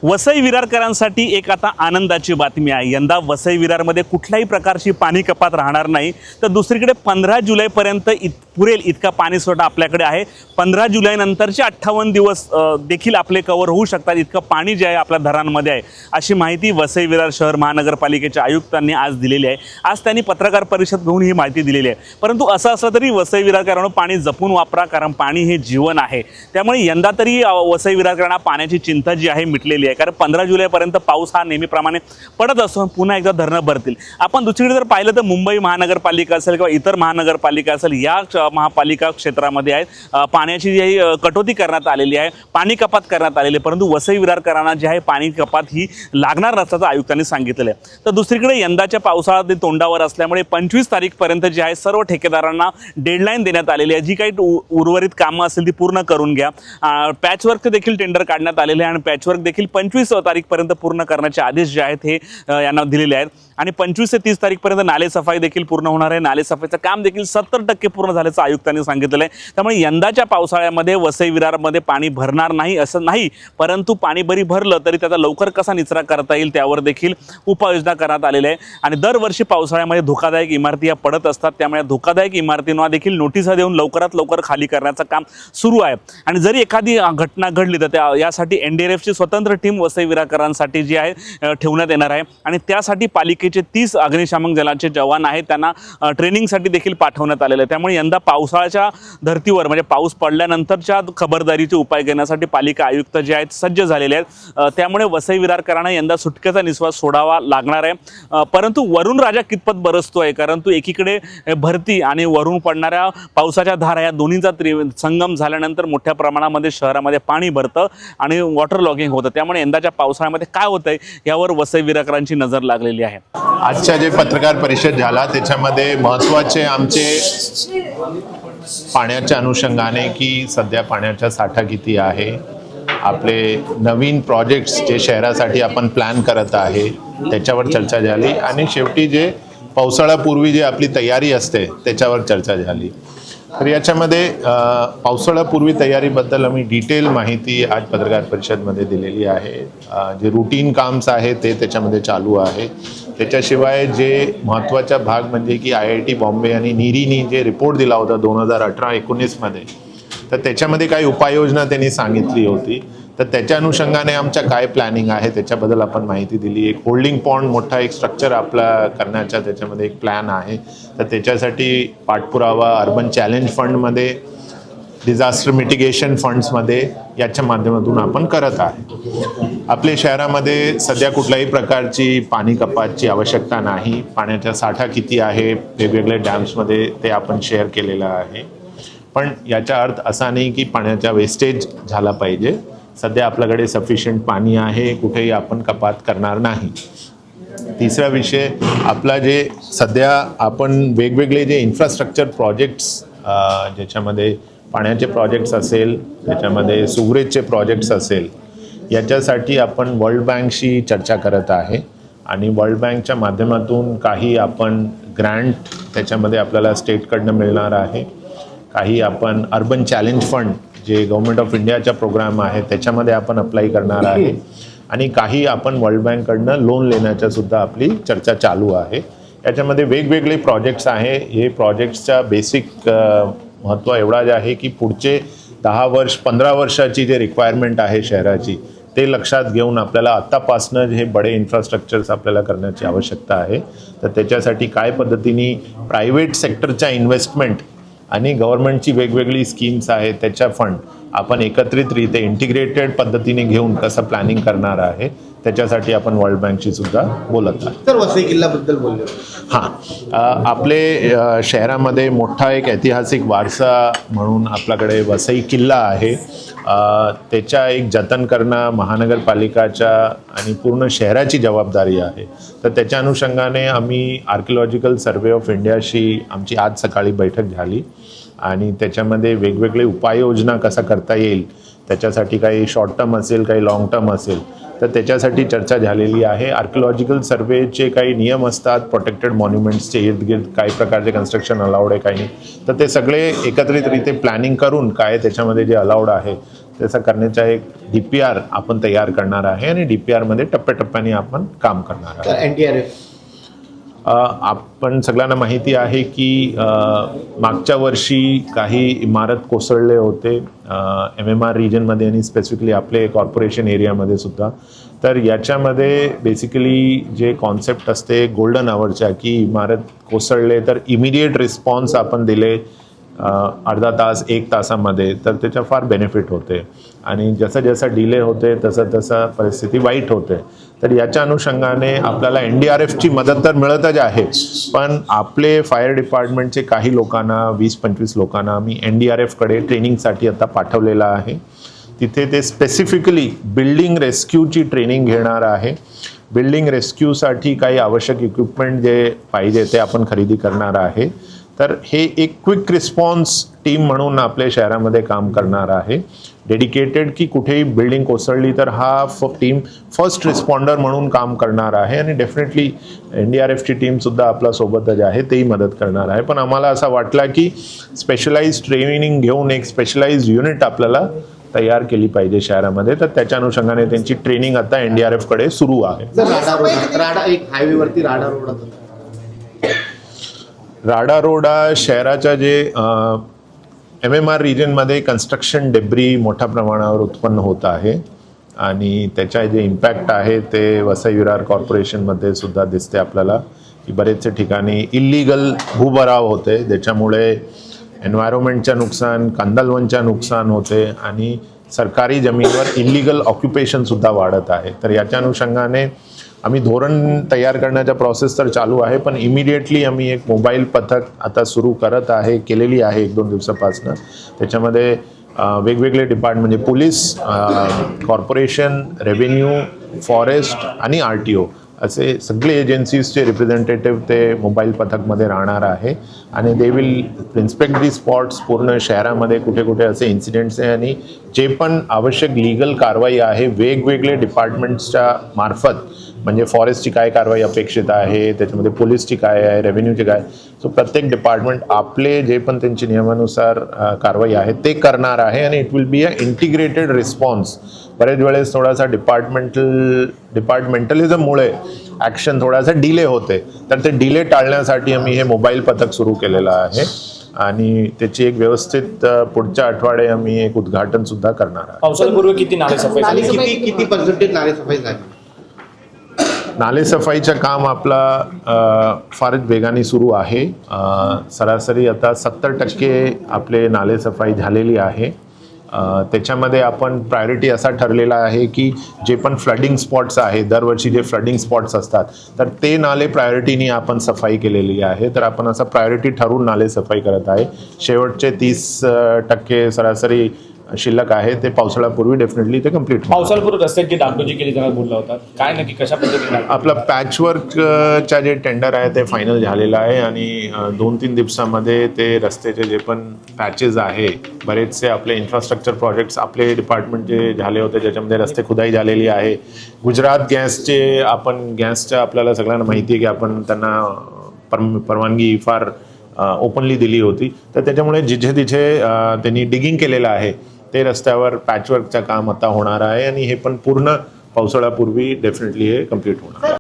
वसई विरारकरांसाठी एक आता आनंदाची बातमी आहे। यंदा वसई विरारमध्ये कुठल्याही प्रकारची पाणी कपात राहणार नाही। तर दुसरीकडे 15 जुलैपर्यंत पुरेल इतका पाणीसाठा आपल्याकडे आहे। 15 जुलैनंतरचे 58 दिवस देखील आपले कव्हर होऊ शकतात, इतकं पाणी जे आहे आपल्या धरणांमध्ये आहे, अशी माहिती वसई विरार शहर महानगरपालिकेच्या आयुक्तांनी आज दिलेली आहे। आज त्यांनी पत्रकार परिषद घेऊन ही माहिती दिलेली आहे। परंतु असं असलं तरी वसई विरारकरांनो पाणी जपून वापरा, कारण पाणी हे जीवन आहे। त्यामुळे यंदा तरी वसई विरारकरांना पाण्याची चिंता जी आहे मिटलेली आहे, कारण 15 जुलैपर्यंत पाऊस हा नेहमीप्रमाणे पडत असतो, पुन्हा एकदा धरणं भरतील। आपण दुसरीकडे जर पाहिलं तर मुंबई महानगरपालिका असेल किंवा इतर महानगरपालिका असेल, या महापालिका क्षेत्रामध्ये आहेत पाण्याची जी कटोती करण्यात आलेली आहे, पाणी कपात करण्यात आलेली आहे। परंतु वसई विरारकरांना जी आहे पाणी कपात ही लागणार नसल्याचं आयुक्तांनी सांगितलेलं आहे। तर दुसरीकडे यंदाच्या पावसाळा तोंडावर असल्यामुळे 25 तारीखपर्यंत जे आहे सर्व ठेकेदारांना डेडलाईन देण्यात आलेली आहे। जी काही उर्वरित कामं असतील ती पूर्ण करून घ्या। पॅचवर्क देखील टेंडर काढण्यात आलेले आहे आणि पॅचवर्क देखील 25 तारीखपर्यंत पूर्ण करण्याचे आदेश जे आहेत हे यांना दिलेले आहेत। आणि 25 ते 30 तारीखपर्यंत नालेसफाई देखील पूर्ण होणार आहे। नालेसफाईचं काम देखील 70% पूर्ण झाल्याचं आयुक्तांनी सांगितलेलं आहे। त्यामुळे यंदाच्या पावसाळ्यामध्ये वसई विरारमध्ये पाणी भरणार नाही असं नाही, परंतु पाणी बरी भरलं तरी त्याचा लवकर कसा निचरा करता येईल त्यावर देखील उपाययोजना करण्यात आलेल्या आहे। आणि दरवर्षी पावसाळ्यामध्ये धोकादायक इमारती या पडत असतात, त्यामुळे धोकादायक इमारतींना देखील नोटिसा देऊन लवकरात लवकर खाली करण्याचं काम सुरू आहे। आणि जरी एखादी घटना घडली तर यासाठी NDRFची स्वतंत्र टीम वसई विरारकरांसाठी जी आहे ठेवण्यात येणार आहे। आणि त्यासाठी पालिकेचे 30 अग्निशामक दलाचे जवान आहेत, त्यांना ट्रेनिंगसाठी देखील पाठवण्यात आलेलं आहे। त्यामुळे यंदा पावसाळ्याच्या धर्तीवर म्हणजे पाऊस पडल्यानंतरच्या खबरदारीचे उपाय घेण्यासाठी पालिका आयुक्त जे आहेत सज्ज झालेले आहेत। त्यामुळे वसई विरारकरांना यंदा सुटकेचा निश्वास सोडावा लागणार आहे। परंतु वरून राजा कितपत बरसतोय, कारण एकीकडे भरती आणि वरून पडणाऱ्या पावसाच्या धारा या दोन्हीचा संगम झाल्यानंतर मोठ्या प्रमाणामध्ये शहरामध्ये पाणी भरतं आणि वॉटर लॉगिंग होतं। त्यामुळे यंदाच्या पावसाळ्यामध्ये काय होतंय यावर वसई विरारकरांची नजर लागलेली आहे। आजच्या जे पत्रकार परिषद झाला त्याच्यामध्ये महत्त्वाचे आमचे पाण्याच्या अनुषंगाने की सध्या पाण्याचा साठा किती आहे, आपले नवीन प्रोजेक्ट्स जे शहरासाठी आपण प्लॅन करत आहे त्याच्यावर चर्चा झाली आणि शेवटी जे पावसाळ्यापूर्वी जे आपली तयारी असते त्याच्यावर चर्चा झाली। तर याच्यामध्ये पावसाळ्यापूर्वी तयारीबद्दल आम्ही डिटेल माहिती आज पत्रकार परिषदमध्ये दिलेली आहे। जे रूटीन काम्स आहे ते त्याच्यामध्ये चालू आहे। त्याच्याशिवाय जे महत्त्वाचा भाग म्हणजे की IIT बॉम्बे आणि नीरीनी जे रिपोर्ट दिला होता 2018-19 मध्ये, तर त्याच्यामध्ये काही उपाययोजना त्यांनी सांगितली होती। तर त्याच्या अनुषंगाने आमच्या काय प्लॅनिंग आहे त्याच्याबद्दल आपण माहिती दिली। एक होल्डिंग पॉन्ड मोठा एक स्ट्रक्चर आपला करण्याचा त्याच्यामध्ये एक प्लॅन आहे। तर त्याच्यासाठी पाठपुरावा अर्बन चॅलेंज फंडमध्ये, डिझास्टर मिटिगेशन फंड्समध्ये याच्या माध्यमातून आपण करत आहे। आपल्या शहरामध्ये सध्या कुठल्याही प्रकारची पाणी कपातची आवश्यकता नाही। पाण्याचा साठा किती आहे वेगवेगळे डॅम्समध्ये ते आपण शेअर केलेलं आहे, पण याचा अर्थ असा नाही की पाण्याचा वेस्टेज झाला पाहिजे। सध्या आपल्याकडे सफिशियंट पाणी आहे, कुठेही आपण कपात करणार नाही। तिसरा विषय आपला जे सध्या आपण वेगवेगळे जे इन्फ्रास्ट्रक्चर प्रोजेक्ट्स ज्याच्यामध्ये पाण्याचे प्रोजेक्ट्स असेल, त्याच्यामध्ये सुवरेजचे प्रोजेक्ट्स असेल, याच्यासाठी आपण वर्ल्ड बँकशी चर्चा करत आहे आणि वर्ल्ड बँकच्या माध्यमातून काही आपण ग्रँट त्याच्यामध्ये आपल्याला स्टेटकडनं मिळणार आहे। काही आपण अर्बन चॅलेंज फंड जे गव्हर्नमेंट ऑफ इंडियाचा प्रोग्राम आहे त्याच्यामध्ये आपण अप्लाय करणार आहे आणि काही आपण वर्ल्ड बँककडनं लोन लेण्याच्या सुद्धा आपली चर्चा चालू आहे। याच्यामध्ये वेगवेगळे प्रोजेक्ट्स आहे। हे प्रोजेक्ट्सचा बेसिक महत्त्व एवढाच आहे की पुढचे 10 वर्ष 15 वर्षाची जे रिक्वायरमेंट आहे शहराची ते लक्षात घेऊन आपल्याला आत्तापासून हे बडे इन्फ्रास्ट्रक्चर्स आपल्याला करण्याची आवश्यकता आहे। तर त्याच्यासाठी काय पद्धतीने प्रायव्हेट सेक्टरच्या इन्व्हेस्टमेंट आणि गव्हर्नमेंटची वेगवेगळी स्कीम्स आहेत त्याच्या फंड आपण एकत्रितरित्या इंटिग्रेटेड पद्धतीने घेऊन कसं प्लॅनिंग करणार आहे त्याच्यासाठी आपण वर्ल्ड बँकशी सुद्धा बोलत आहे। तर वसई किल्ल्याबद्दल बोललो। आपले शहरामध्ये मोठा एक ऐतिहासिक वारसा म्हणून आपल्याकडे वसई किल्ला आहे। त्याच्या एक जतन करणं महानगरपालिकाच्या आणि पूर्ण शहराची जबाबदारी आहे। तर त्याच्या अनुषंगाने आम्ही आर्किओलॉजिकल सर्वे ऑफ इंडियाशी आमची आज सकाळी बैठक झाली आणि त्याच्यामध्ये वेगवेगळे उपाययोजना कसा करता येईल त्याच्यासाठी काही शॉर्ट टर्म असेल, काही लॉंग टर्म असेल, तर त्याच्यासाठी चर्चा झालेली आहे। आर्किओलॉजिकल सर्वेचे काही नियम असतात, प्रोटेक्टेड मॉन्युमेंट्सचे इर्दगिर्द काही प्रकारचे कन्स्ट्रक्शन अलाउड आहे काही नाही, तर ते सगळे एकत्रितरित्या प्लॅनिंग करून काय त्याच्यामध्ये जे अलाउड आहे त्याचा करण्याचा एक DPR आपण तयार करणार आहे आणि DPR मध्ये टप्प्याटप्प्याने आपण काम करणार आहे. NDRF आपण सगळ्यांना माहिती आहे की मागच्या वर्षी काही इमारत कोसळले होते MMR रिजनमध्ये आणि स्पेसिफिकली आपले कॉर्पोरेशन एरियामध्ये सुद्धा. तर याच्यामध्ये बेसिकली जे कॉन्सेप्ट असते गोल्डन आवरच्या की इमारत कोसळले तर इमिडिएट रिस्पॉन्स आपण दिले अर्धा तास 1 तासामध्ये तर त्याचा फार बेनिफिट होते आणि जसं जसं डिले होते तसं परिस्थिती वाईट होते. तर याच्या अनुषंगाने आपल्याला NDRFची मदत तर मिळतच आहे, पण आपले फायर डिपार्टमेंटचे काही लोकांना 20-25 लोकांना आम्ही NDRFकडे ट्रेनिंगसाठी आता पाठवलेलं आहे. तिथे ते स्पेसिफिकली बिल्डिंग रेस्क्यूची ट्रेनिंग घेणार आहे. बिल्डिंग रेस्क्यूसाठी काही आवश्यक इक्विपमेंट जे पाहिजे ते आपण खरेदी करणार आहे. तर हे एक क्विक रिस्पॉन्स टीम म्हणून आपल्या शहरामध्ये काम करणार आहे. डेडिकेटेड की कुठेही बिल्डिंग कोसळली तर हा टीम फर्स्ट रिस्पॉन्डर म्हणून काम करणार आहे आणि डेफिनेटली NDRFची टीमसुद्धा आपल्या सोबतच आहे, तेही मदत करणार आहे. पण आम्हाला असं वाटलं की स्पेशलाइज्ड ट्रेनिंग घेऊन एक स्पेशलाइज्ड युनिट आपल्याला तयार केली पाहिजे शहरामध्ये. तर त्याच्या अनुषंगाने त्यांची ट्रेनिंग आता NDRFकडे सुरू आहे. राडा एक हायवेवरती राडा रोड होता. राडा रोड हा शहराच्या जे MMR रिजनमध्ये कन्स्ट्रक्शन डेब्री मोठ्या प्रमाणावर उत्पन्न होत आहे आणि त्याचा जे इम्पॅक्ट आहे ते वसई विरार कॉर्पोरेशनमध्ये सुद्धा दिसते आपल्याला की बरेचसे ठिकाणी इल्लीगल भूभराव होते, ज्याच्यामुळे एन्व्हायरमेंटचं नुकसान, कांदळवनचं नुकसान होते आणि सरकारी जमीनवर इल्लीगल ऑक्युपेशनसुद्धा वाढत आहे. तर याच्या अनुषंगाने आम्ही धोरण तयार करण्याचा प्रोसेस तर चालू आहे, पण इमिडिएटली आम्ही एक मोबाईल पथक आता सुरू केलेली आहे 1-2 दिवसापासून. त्याच्यामध्ये वेगवेगळे डिपार्टमेंट म्हणजे पोलीस, कॉर्पोरेशन, रेव्हेन्यू, फॉरेस्ट आणि RTO असे सगळे एजन्सीजचे रिप्रेझेंटेटिव्ह ते मोबाईल पथकमध्ये राहणार आहे आणि they will inspect the spots पूर्ण शहरामध्ये कुठे कुठे असे इन्सिडेंट्स आहे आणि जे पण आवश्यक लीगल कारवाई आहे वेगवेगळे डिपार्टमेंट्सच्या मार्फत, म्हणजे फॉरेस्टची काय कारवाई अपेक्षित आहे, त्याच्यामध्ये पोलीसची काय आहे, रेव्हेन्यूची काय, सो प्रत्येक डिपार्टमेंट आपले जे पण त्यांची नियमानुसार कारवाई आहे ते करणार आहे आणि it will be a integrated response. बरेच वेळेस थोडासा डिपार्टमेंटलिझममुळे ॲक्शन थोडासा डिले होते, तर ते डिले टाळण्यासाठी आम्ही हे मोबाईल पथक सुरू केलेलं आहे आणि त्याची एक व्यवस्थित पुढच्या आठवडे आम्ही एक उद्घाटन सुद्धा करणार आहे. पावसाळ्यापूर्वी किती नालेसफाई झाली? किती पर्सेंटेज नालेसफाई झाली? नालेसफाईचं काम आपला फारच वेगाने सुरू आहे. सरासरी आता 70% आपले नालेसफाई झालेली आहे. त्याच्यामध्ये आपण प्रायोरिटी असा ठरलेला आहे की जे पण फ्लडिंग स्पॉट्स आहे, दरवर्षी जे फ्लडिंग स्पॉट्स असतात तर ते नाले प्रायोरिटीने आपण सफाई केलेली आहे. तर आपण असं प्रायोरिटी ठरवून नाले सफाई करत आहे. शेवटचे 30% सरासरी शिल्लक आहे ते पावसाळ्यापूर्वी डेफिनेटली ते कम्प्लीट. पावसाळ्यापूर्वी रस्त्याची डागडुजी केली जाणार बोलला होता, काय नक्की कशा पद्धतीने? आपलं पॅचवर्कच्या जे टेंडर आहे ते फायनल झालेलं आहे आणि 2-3 दिवसामध्ये ते रस्त्याचे जे पण पॅचेस आहे, बरेचसे आपले इन्फ्रास्ट्रक्चर प्रोजेक्ट्स आपले डिपार्टमेंटचे झाले होते ज्याच्यामध्ये रस्ते खुदाई झालेली आहे. गुजरात गॅसच्या आपल्याला सगळ्यांना माहिती आहे की आपण त्यांना परवानगी फार ओपनली दिली होती, तर त्याच्यामुळे जिथे तिथे त्यांनी डिगिंग केलेलं आहे ते रस्त्यावर पॅचवर्कचं काम आता होणार आहे आणि हे पण पूर्ण पावसाळ्यापूर्वी डेफिनेटली हे कम्प्लीट होणार आहे.